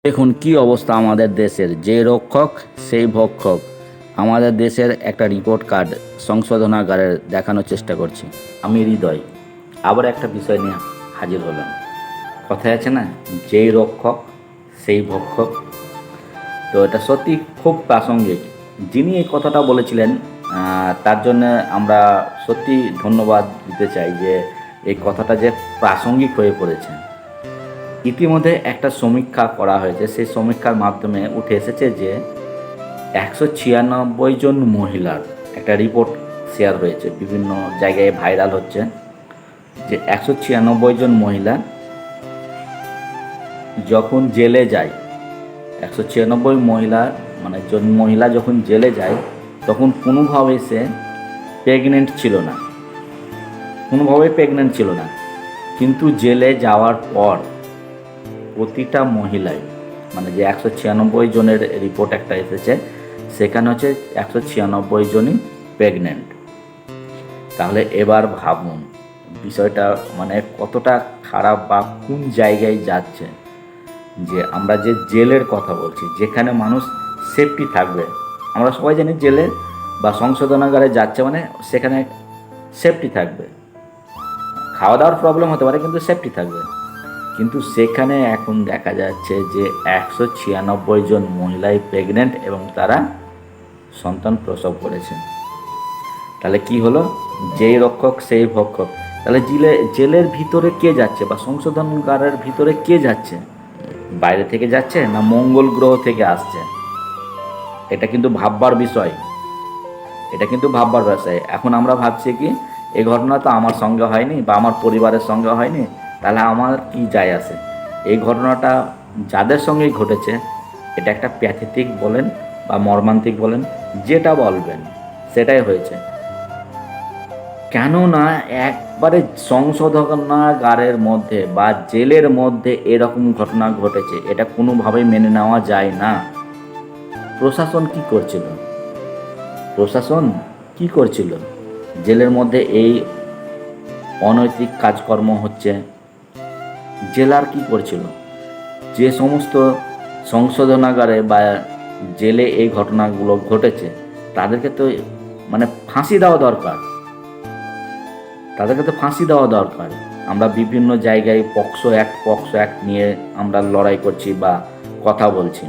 দেখুন কি অবস্থা আমাদের দেশের, যে রক্ষক সেই ভক্ষক। আমাদের দেশের একটা রিপোর্ট কার্ড সংশোধনাগারের দেখানোর চেষ্টা করছি। আমি হৃদয় আবার একটা বিষয় নিয়ে হাজির হলাম। কথায় আছে না, যেই রক্ষক সেই ভক্ষক। তো এটা সত্যি খুব প্রাসঙ্গিক। যিনি এই কথাটা বলেছিলেন তার জন্য আমরা সত্যি ধন্যবাদ দিতে চাই যে এই কথাটা যে প্রাসঙ্গিক হয়ে পড়েছে। ইতিমধ্যে একটা সমীক্ষা করা হয়েছে, সেই সমীক্ষার মাধ্যমে উঠে এসেছে যে 196 জন মহিলার একটা রিপোর্ট শেয়ার হয়েছে, বিভিন্ন জায়গায় ভাইরাল হচ্ছে যে 196 জন মহিলা যখন জেলে যায়, 196 মানে জন মহিলা যখন জেলে যায় তখন কোনোভাবে সে প্রেগনেন্ট ছিল না, কিন্তু জেলে যাওয়ার পর প্রতিটা মহিলাই, মানে যে 196 জনের রিপোর্ট একটা এসেছে সেখানে হচ্ছে 196 জনই প্রেগনেন্ট। তাহলে এবার ভাবুন বিষয়টা মানে কতটা খারাপ বা কোন জায়গায় যাচ্ছে। যে আমরা যে জেলের কথা বলছি, যেখানে মানুষ সেফটি থাকবে, আমরা সবাই জানি জেলে বা সংশোধনাগারে যাচ্ছে মানে সেখানে সেফটি থাকবে, খাওয়া দাওয়ার প্রবলেম হতে পারে কিন্তু সেফটি থাকবে। কিন্তু সেখানে এখন দেখা যাচ্ছে যে 196 জন মহিলাই প্রেগনেন্ট এবং তারা সন্তান প্রসব করেছে। তাহলে কি হলো, যেই রক্ষক সেই ভক্ষক। তাহলে জেলের ভিতরে কে যাচ্ছে বা সংশোধনাগারের ভিতরে কে যাচ্ছে? বাইরে থেকে যাচ্ছে না মঙ্গল গ্রহ থেকে আসছে? এটা কিন্তু ভাববার বিষয়। এখন আমরা ভাবছি কি, এই ঘটনা তো আমার সঙ্গে হয়নি বা আমার পরিবারের সঙ্গে হয়নি, তাহলে আমার কি যায় আসে? এই ঘটনাটা যাদের সঙ্গেই ঘটেছে, এটা একটা প্যাথেটিক বলেন বা মর্মান্তিক বলেন, যেটা বলবেন সেটাই হয়েছে। কেননা একবারে সংশোধনাগারের মধ্যে বা জেলের মধ্যে এরকম ঘটনা ঘটেছে, এটা কোনোভাবেই মেনে নেওয়া যায় না। প্রশাসন কি করছিল? জেলের মধ্যে এই অনৈতিক কাজকর্ম হচ্ছে, জেলার কি করছিল? যে সমস্ত সংশোধনাগারে বা জেলে এই ঘটনাগুলো ঘটেছে তাদেরকে তো মানে ফাঁসি দেওয়া দরকার। আমরা বিভিন্ন জায়গায় পক্সো অ্যাক্ট নিয়ে আমরা লড়াই করছি বা কথা বলছি।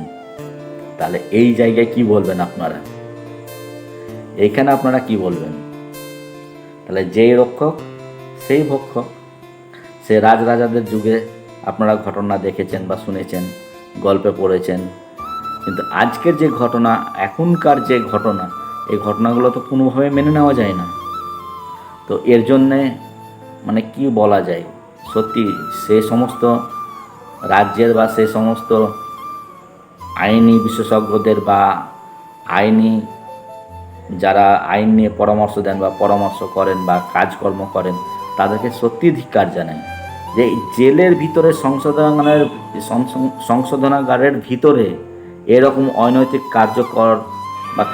তাহলে এই জায়গায় কি বলবেন আপনারা? এইখানে আপনারা কি বলবেন? তাহলে যেই রক্ষক সেই ভক্ষক। সে রাজরাজাদের যুগে আপনারা ঘটনা দেখেছেন বা শুনেছেন, গল্পে পড়েছেন, কিন্তু আজকের যে ঘটনা, এখনকার যে ঘটনা, এই ঘটনাগুলো তো কোনোভাবে মেনে নেওয়া যায় না। তো এর জন্যে মানে কি বলা যায়, সত্যি সে সমস্ত রাজ্যের বা সে সমস্ত আইনি বিশেষজ্ঞদের বা আইনি যারা আইন নিয়ে পরামর্শ দেন বা পরামর্শ করেন বা কাজকর্ম করেন, তাদেরকে সত্যি ধিক্কার জানাই যে জেলের ভিতরে সংশোধনাগারের ভিতরে এরকম অনৈতিক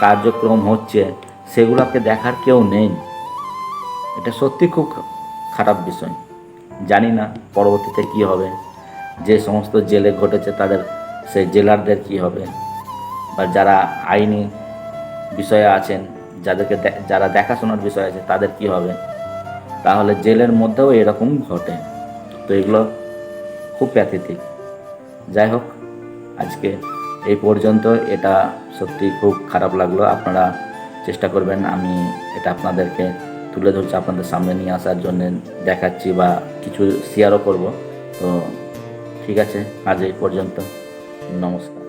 কার্যক্রম হচ্ছে, সেগুলোকে দেখার কেউ নেই। এটা সত্যি খুব খারাপ বিষয়। জানি না পরবর্তীতে কি হবে, যে সমস্ত জেলে ঘটেছে তাদের সেই জেলারদের কি হবে, বা যারা আইনি বিষয়ে আছেন, যারা দেখাশোনার বিষয় আছে তাদের কি হবে। তাহলে জেলের মধ্যেও এরকম ঘটে, তো এগুলো খুব প্যাথেটিক। যাই হোক, আজকে এই পর্যন্ত। এটা সত্যি খুব খারাপ লাগলো। আপনারা চেষ্টা করবেন আমি এটা আপনাদেরকে তুলে ধরছি, আপনাদের সামনে নিয়ে আসার জন্য দেখাচ্ছি বা কিছু শেয়ারও করব। তো ঠিক আছে, আজ এই পর্যন্ত। নমস্কার।